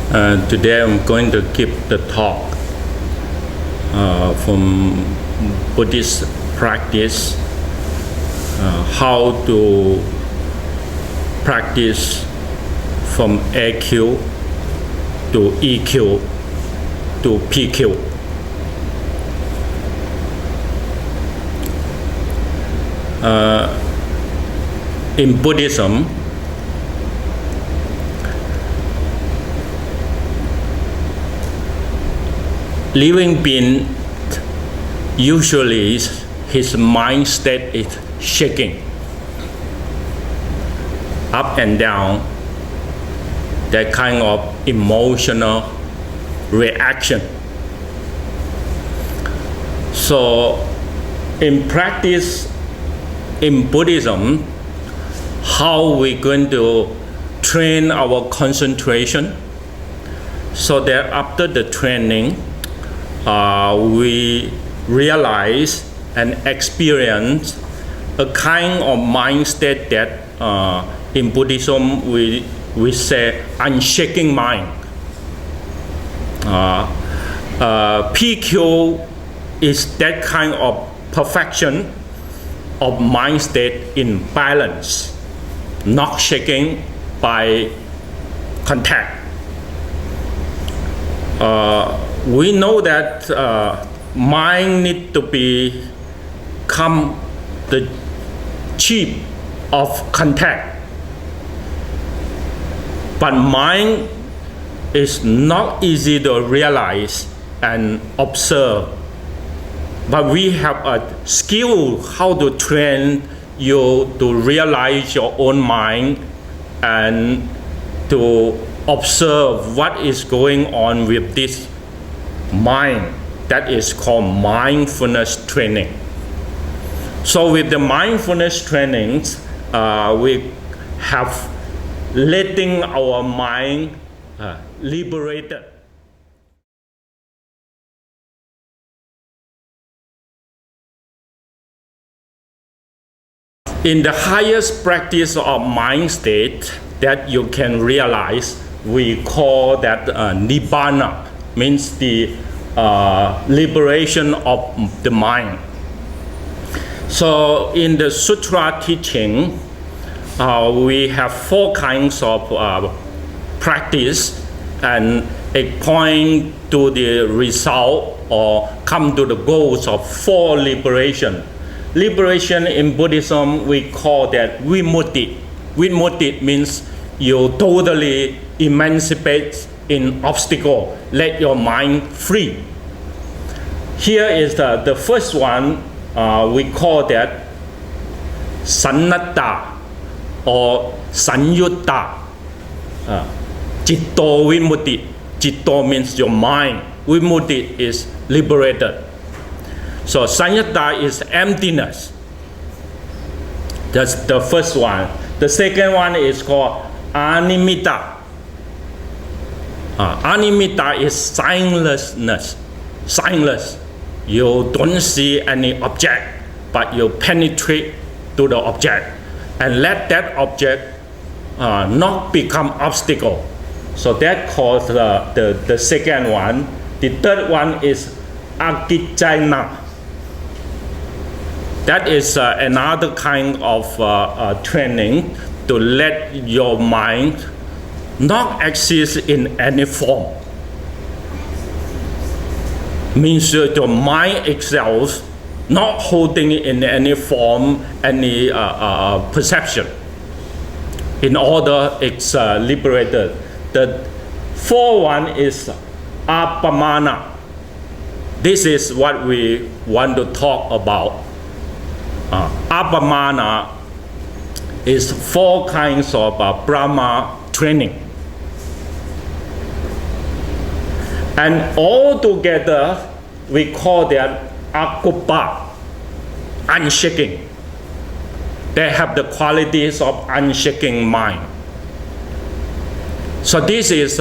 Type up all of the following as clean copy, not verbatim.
Today I'm going to give the talk from Buddhist practice, how to practice from AQ to EQ to PQ. In Buddhism, living being usually his mind state is shaking up and down, that kind of emotional reaction. So in practice in Buddhism, how we going to train our concentration so that after the training we realize and experience a kind of mind state that in Buddhism we say unshaking mind. PQ is that kind of perfection of mind state in balance, not shaking by contact. We know that mind need to become the chief of contact, but mind is not easy to realize and observe. But we have a skill how to train you to realize your own mind and to observe what is going on with this mind. That is called mindfulness training. So with the mindfulness trainings, we have letting our mind liberated. In the highest practice of mind state that you can realize, we call that nibbana, means the liberation of the mind. So in the sutra teaching, we have four kinds of practice, and it point to the result or come to the goals of four liberation. Liberation in Buddhism, we call that vimutti. Vimutti means you totally emancipate in obstacle, let your mind free. Here is the first one, we call that sannatta or sanyutta. Citto vimutti. Citto means your mind. Vimutti is liberated. So sanyutta is emptiness. That's the first one. The second one is called animitta. Animitta is signlessness. Signless. You don't see any object, but you penetrate to the object and let that object not become obstacle. So that calls the second one. The third one is akiccaina. That is another kind of training to let your mind not exist in any form. Means your mind itself not holding in any form, any perception. In order it's liberated. The fourth one is apamana. This is what we want to talk about. Apamana is four kinds of Brahma training. And all together, we call that akuppa, unshaking. They have the qualities of unshaking mind. So this is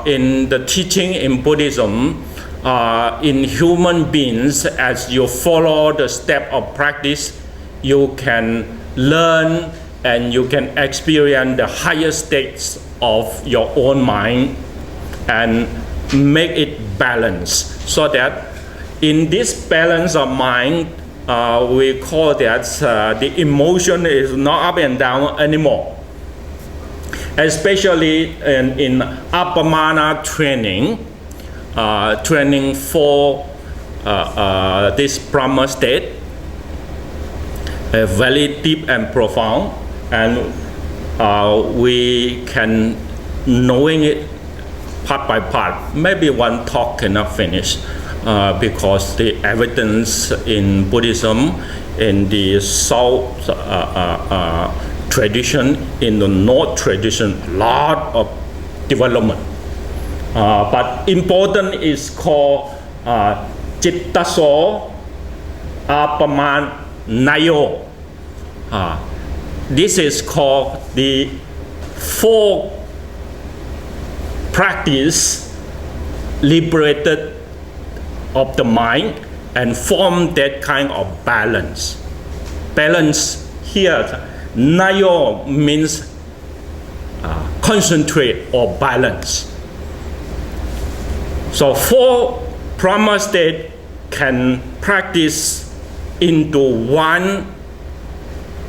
in the teaching in Buddhism, in human beings, as you follow the step of practice, you can learn and you can experience the higher states of your own mind. and make it balanced, so that in this balance of mind, we call that the emotion is not up and down anymore. Especially in Appamana training, training for this Brahma state, very deep and profound, and we can knowing it part by part. Maybe one talk cannot finish because the evidence in Buddhism, in the South tradition, in the North tradition, lot of development. But important is called Chittaso Apamanayo. This is called the four practice liberated of the mind and form that kind of balance. Balance here, Nayo means concentrate or balance. So four Brahma state can practice into one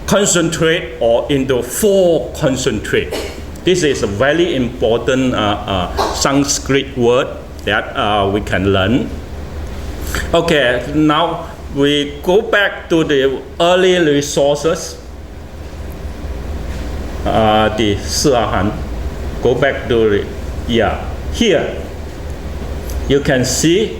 concentrate or into four concentrate. This is a very important Sanskrit word that we can learn. Okay, now we go back to the early resources. The Siahan. Go back to the, here you can see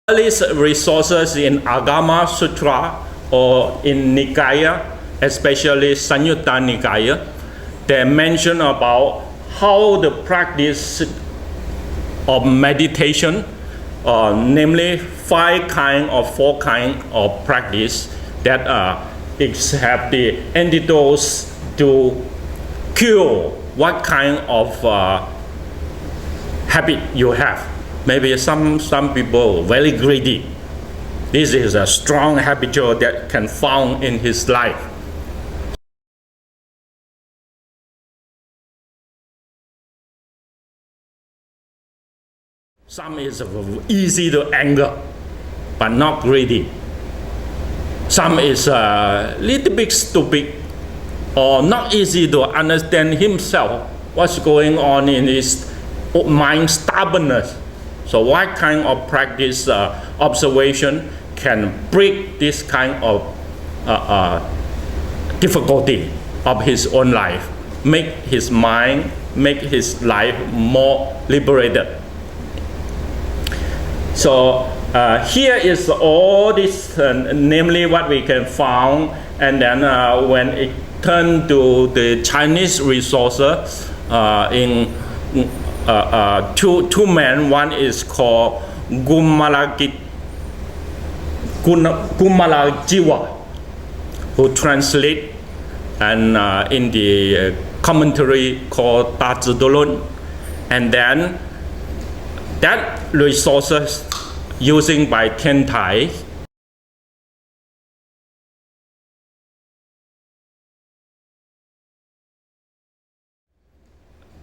early resources in Agama Sutra or in Nikaya, especially Samyutta Nikaya. They mention about how the practice of meditation, namely four kind of practice that have the antidotes to cure what kind of habit you have. Maybe some people very greedy. This is a strong habitual that can found in his life. Some is easy to anger, but not greedy. Some is a little bit stupid or not easy to understand himself, what's going on in his mind, stubbornness. So what kind of practice observation can break this kind of difficulty of his own life, make his mind, make his life more liberated. So here is all this, namely what we can found, and then when it turned to the Chinese resources in two men, one is called Gumalajiwa, who translate, and in the commentary called Tazidolun, and then that resources using by Tiantai.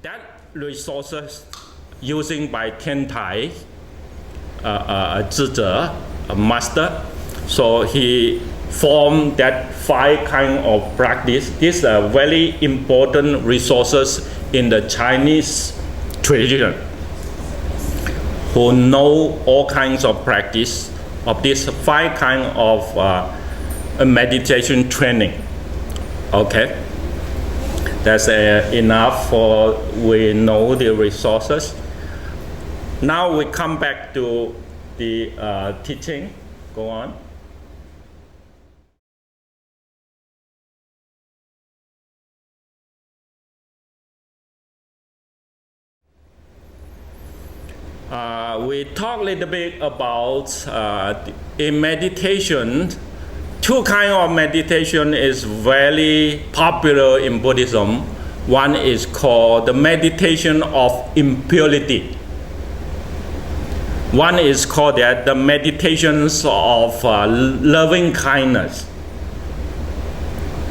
That resources using by Tiantai, Zizhe, a master. So he formed that five kind of practice. These are very important resources in the Chinese tradition, who know all kinds of practice of this five kind of meditation training. Okay, that's enough for we know the resources. Now we come back to the teaching. Go on. We talk a little bit about in meditation. Two kinds of meditation is very popular in Buddhism. One is called the meditation of impurity. One is called that the meditations of loving kindness.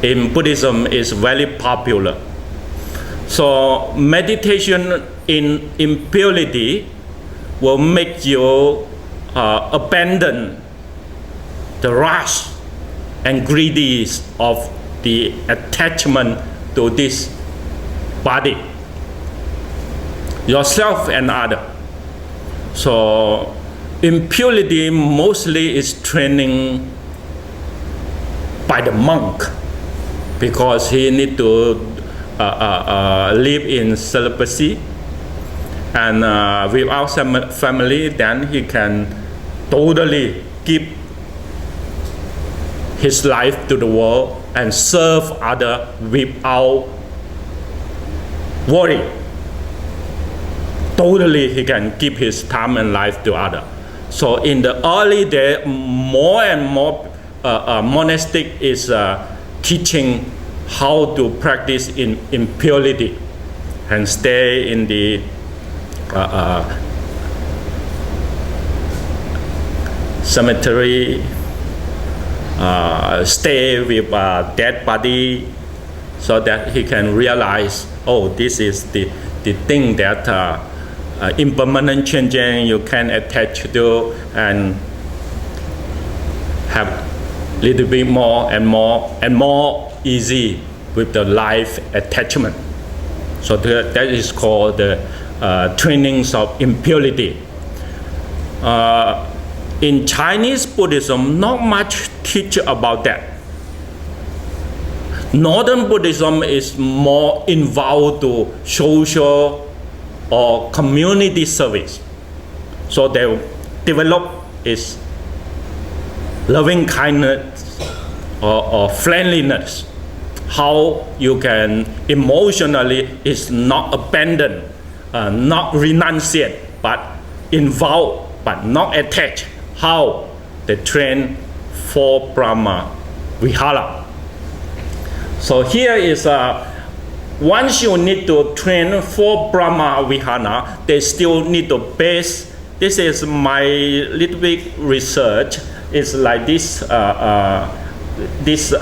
in Buddhism is very popular. So meditation in impurity will make you abandon the rush and greediness of the attachment to this body, yourself and other. So impurity mostly is training by the monk, because he need to live in celibacy, and without family, then he can totally give his life to the world and serve others without worry. Totally he can give his time and life to others. So in the early day, more and more monastic is teaching how to practice in purity and stay in the cemetery, stay with a dead body, so that he can realize, oh, this is the thing that impermanent changing you can attach to, and have little bit more and more easy with the life attachment. So that is called the trainings of impurity. In Chinese Buddhism, not much teach about that. Northern Buddhism is more involved to social or community service. So they develop is loving kindness or friendliness. How you can emotionally is not abandon, not renunciate, but involve, but not attach. How they train for Brahma Vihara. So here is once you need to train for Brahma Vihara, they still need to base. This is my little bit research. It's like this. These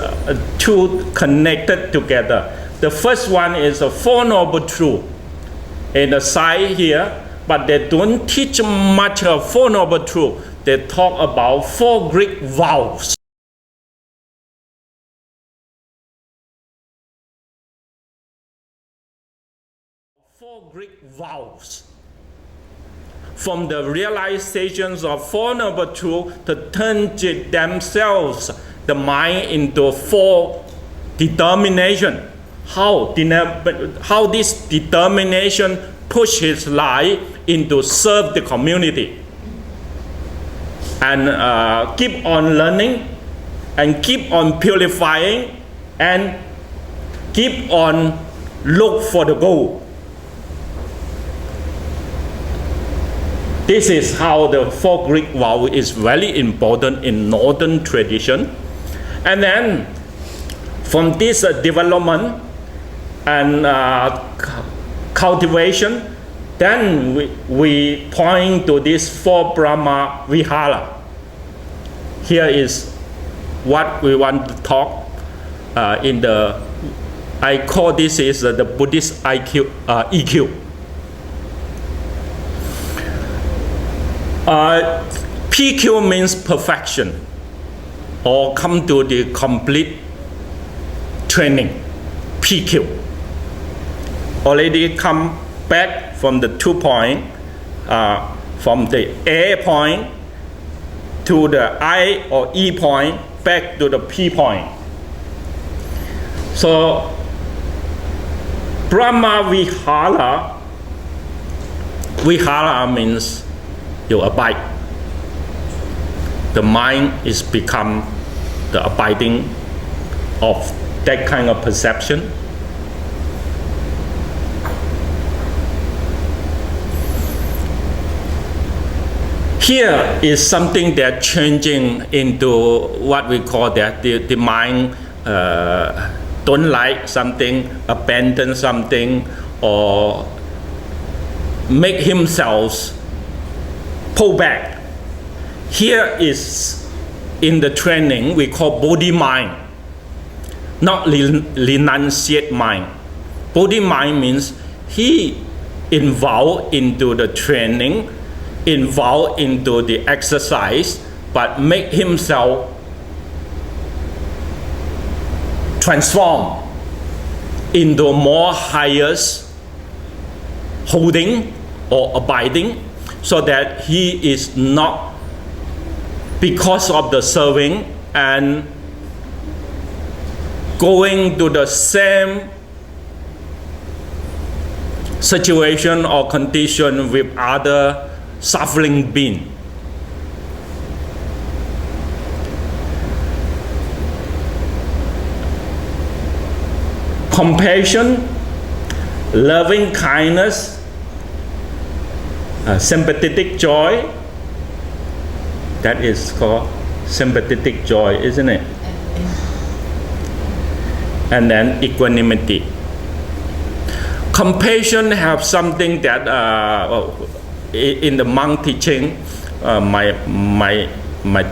two connected together. The first one is a Four Noble Truths in the side here, but they don't teach much of Four Noble Truths. They talk about 4 Greek vows. Four Greek vows. From the realizations of Four Noble Truths to turn themselves, the mind, into 4 determination. How this determination push his life into serve the community, and keep on learning, and keep on purifying, and keep on look for the goal. This is how the 4 Greek vow is very important in Northern tradition. And then from this development and cultivation, then we point to this 4 Brahma Vihara. Here is what we want to talk I call this is the Buddhist EQ. PQ means perfection, or come to the complete training. PQ already come back from the 2 point, from the A point to the I or E point, back to the P point. So Brahma Vihara means you abide. The mind is become the abiding of that kind of perception. Here is something that changing into what we call that the mind don't like something, abandon something, or make himself pull back. Here is in the training we call body mind. not renunciate mind. Bodhi mind means he involved into the training, involved into the exercise, but make himself transform into more highest holding or abiding, so that he is not, because of the serving and going to the same situation or condition with other suffering being. Compassion, loving kindness, sympathetic joy, that is called sympathetic joy, isn't it? And then equanimity. Compassion have something that in the monk teaching, my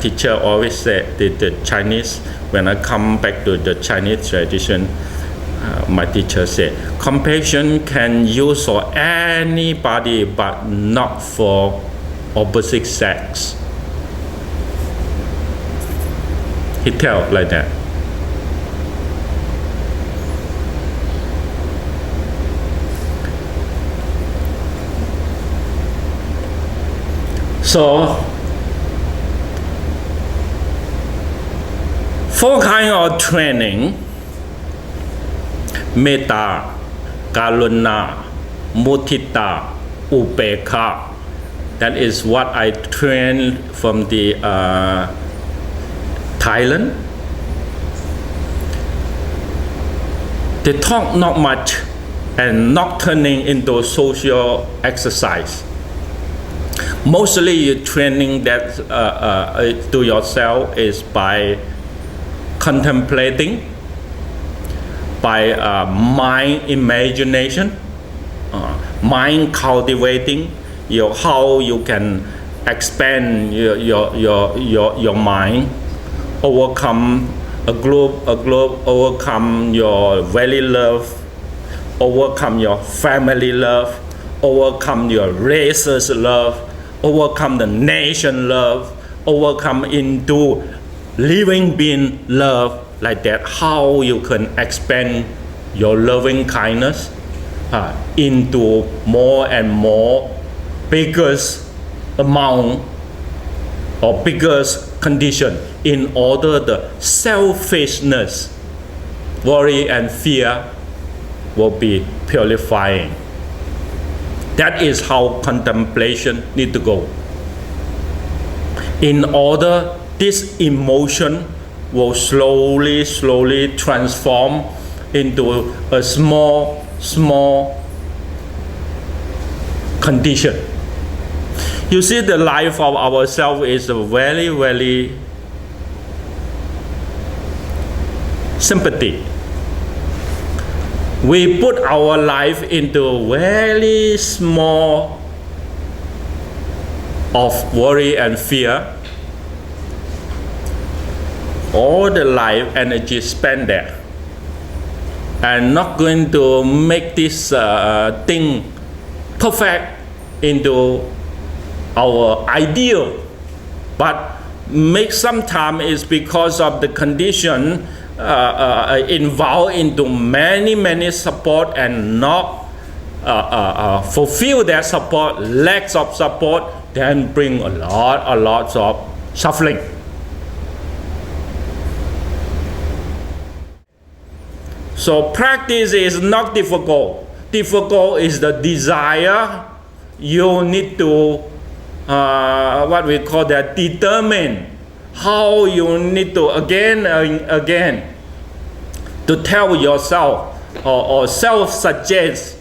teacher always said, the Chinese, when I come back to the Chinese tradition, my teacher said, compassion can use for anybody but not for opposite sex. He tell like that. So, 4 kinds of training: Metta, Karuna, Mudita, Upekkha. That is what I trained from the Thailand. They talk not much and not turning into social exercise. Mostly your training that to yourself is by contemplating, by mind imagination, mind cultivating, how you can expand your mind, overcome a group, overcome your valley love, overcome your family love, overcome your race's love, overcome the nation love, overcome into living being love, like that. How you can expand your loving kindness into more and more biggest amount or biggest condition, in order the selfishness, worry and fear will be purifying. That is how contemplation need to go. In order this emotion will slowly transform into a small condition. You see, the life of ourselves is very sympathy. We put our life into very small of worry and fear. All the life energy spent there, and not going to make this thing perfect into our ideal, but make sometime is because of the condition involved into many support and not fulfill their support, lacks of support, then bring a lot of suffering. So practice is not difficult. Difficult is the desire. You need to what we call that, determine how you need to again and again to tell yourself or self-suggest,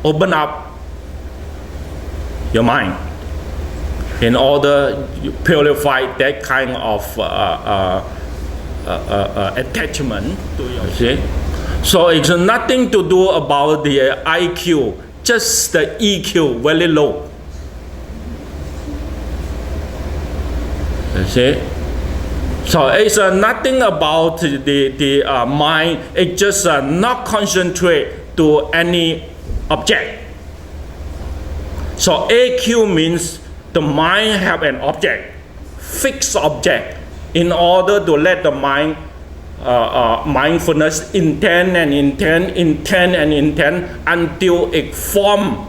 open up your mind in order to purify that kind of attachment to yourself. So it's nothing to do about the IQ, just the EQ very low. You see? So it's nothing about the mind. It just not concentrate to any object. So AQ means the mind have an object, fixed object, in order to let the mind mindfulness intend and intend until it form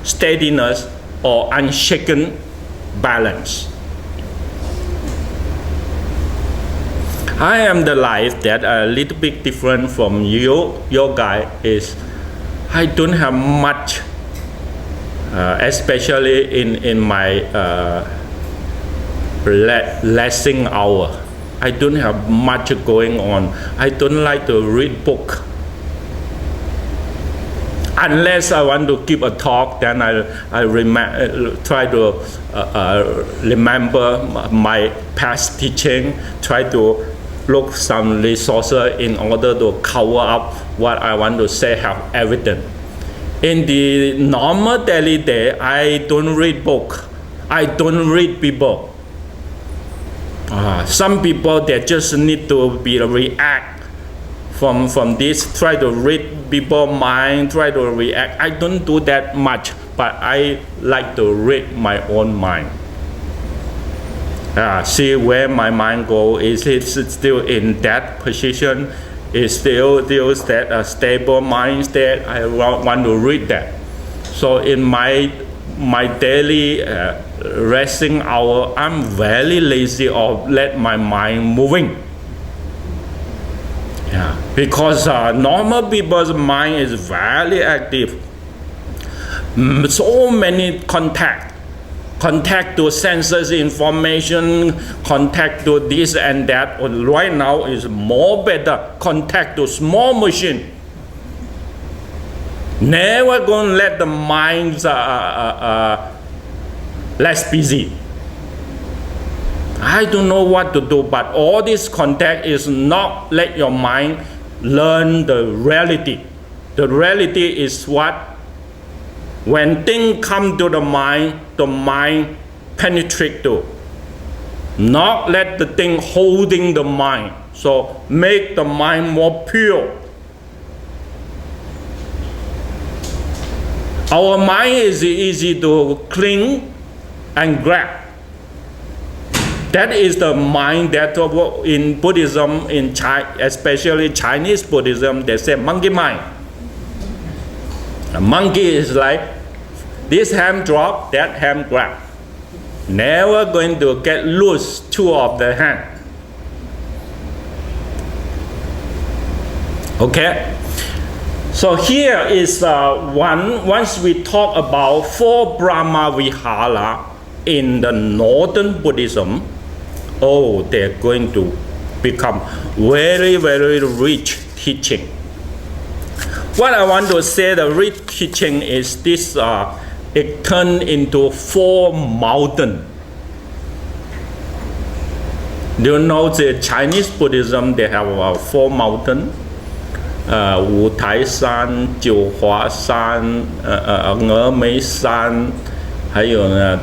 steadiness or unshaken balance. I am the life that a little bit different from you. Your guy is I don't have much, especially in my resting hour. I don't have much going on. I don't like to read book. Unless I want to give a talk, then I try to remember my past teaching, try to look some resources in order to cover up what I want to say, have evidence. In the normal daily day, I don't read book. I don't read people. Some people, they just need to be react from this, try to read people's mind, try to react. I don't do that much, but I like to read my own mind. See where my mind goes. Is it still in that position? Is still that a stable mind state? I want to read that. So in my daily resting hour, I'm very lazy of let my mind moving. Because normal people's mind is very active. So many contact to senses information, contact to this and that. Right now is more better contact to small machine. Never gonna let the mind less busy. I don't know what to do, but all this contact is not let your mind learn the reality. The reality is what? When things come to the mind penetrate to. Not let the thing holding the mind. So make the mind more pure. Our mind is easy to cling and grab. That is the mind that in Buddhism, especially Chinese Buddhism, they say monkey mind. A monkey is like this hand drop, that hand grab. Never going to get loose two of the hand. Okay? So here is once we talk about 4 Brahma Vihara in the Northern Buddhism, they're going to become very, very rich teaching. What I want to say, the rich teaching is this, it turned into 4 mountains. Do you know the Chinese Buddhism, they have 4 mountains? Wu Tai Shan, Jiu Hua Shan, Nge Mei Shan, 还有呢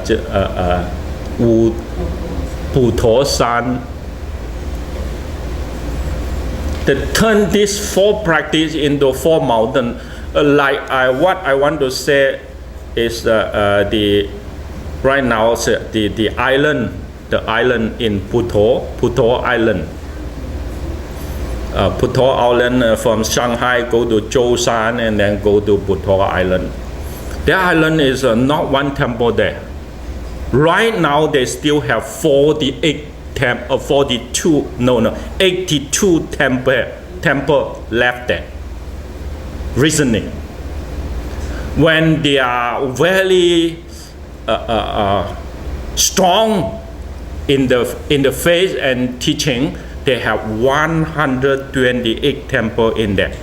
普陀山. They turn these 4 practice into 4 mountains. What I want to say is right now the island in Puto Island. Puto Island from Shanghai go to Zhoushan and then go to Puto Island. The island is not one temple there. Right now they still have 82 temple left there. Reasoning. When they are very strong in the faith and teaching, they have 128 temple in there.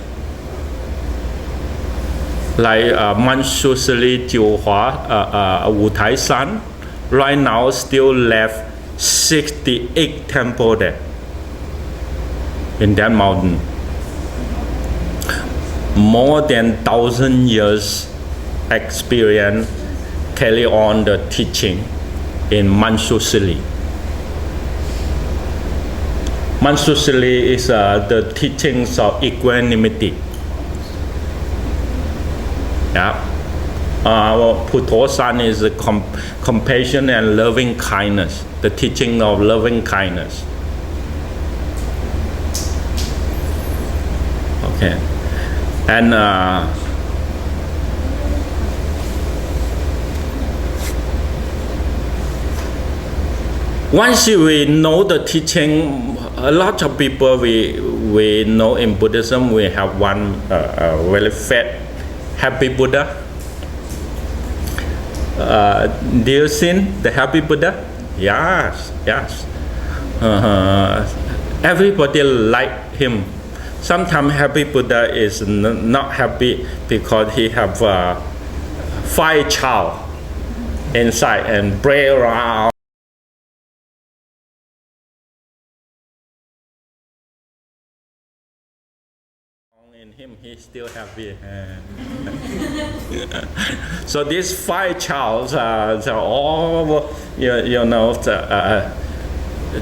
Like Manshusali, Jiuhua, Wu Tai Shan, right now still left 68 temple there in that mountain. More than 1,000 years experience carry on the teaching in Manshusali. Mansusili is the teachings of equanimity. Yeah. Putosan is compassion and loving kindness, the teaching of loving kindness. Okay. And once we know the teaching, a lot of people we know in Buddhism, we have one very fat, happy Buddha. Do you seen the happy Buddha? Yes. Everybody like him. Sometimes happy Buddha is not happy because he have 5 child inside and play around. In him, he's still happy. So these 5 child are all,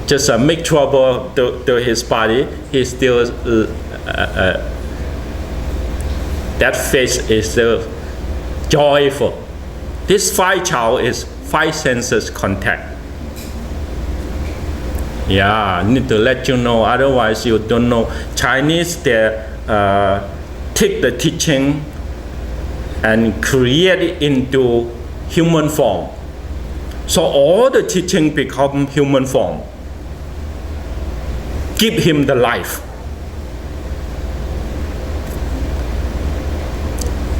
just make trouble to his body. He still, that face is still joyful. This 5 child is 5 senses contact. Yeah, need to let you know, otherwise you don't know. Chinese, they take the teaching and create it into human form. So all the teaching become human form. Give him the life.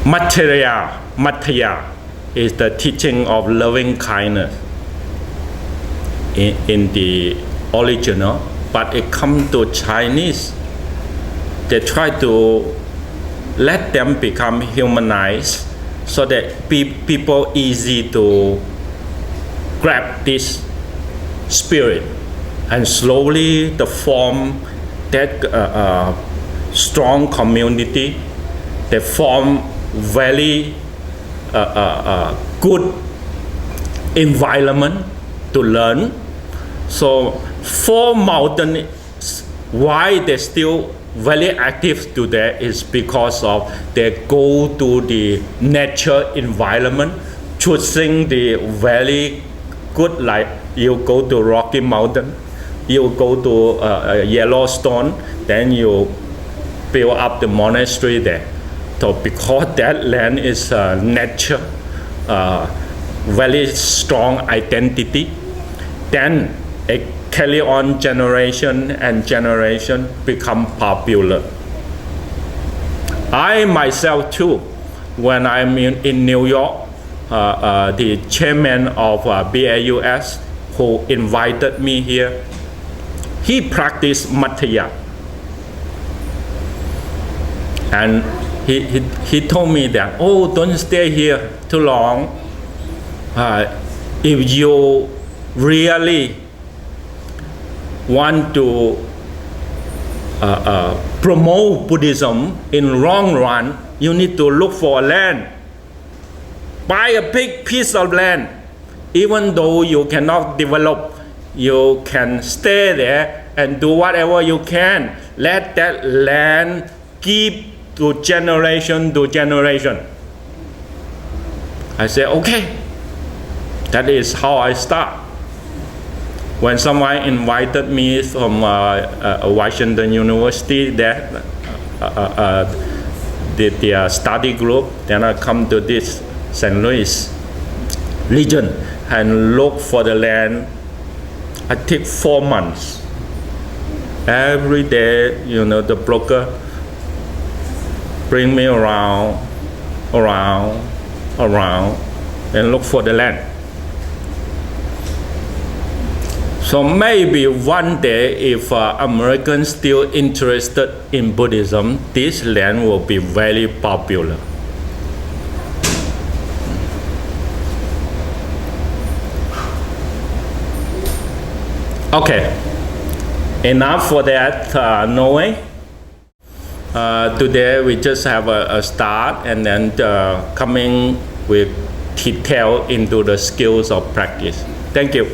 Mataya is the teaching of loving kindness in the original, but it comes to Chinese. They try to let them become humanized so that people easy to grab this spirit, and slowly the form that strong community. They form very good environment to learn. So for mountain, why they still very active today is because of they go to the nature environment, choosing the very good, like you go to Rocky Mountain, you go to Yellowstone, then you build up the monastery there. So because that land is nature, very strong identity, then it carry on generation and generation become popular. I myself too, when I'm in New York, the chairman of BAUS who invited me here, he practiced Mataya. And he told me that, oh, don't stay here too long. If you really want to promote Buddhism in long run, you need to look for a land. Buy a big piece of land. Even though you cannot develop, you can stay there and do whatever you can. Let that land keep to generation to generation. I said, okay. That is how I start. When someone invited me from Washington University, that the study group, then I come to this St. Louis region and look for the land. I take 4 months. Every day, the broker bring me around, and look for the land. So maybe one day, if Americans still interested in Buddhism, this land will be very popular. Okay, enough for that knowing. Today we just have a start, and then coming with detail into the skills of practice. Thank you.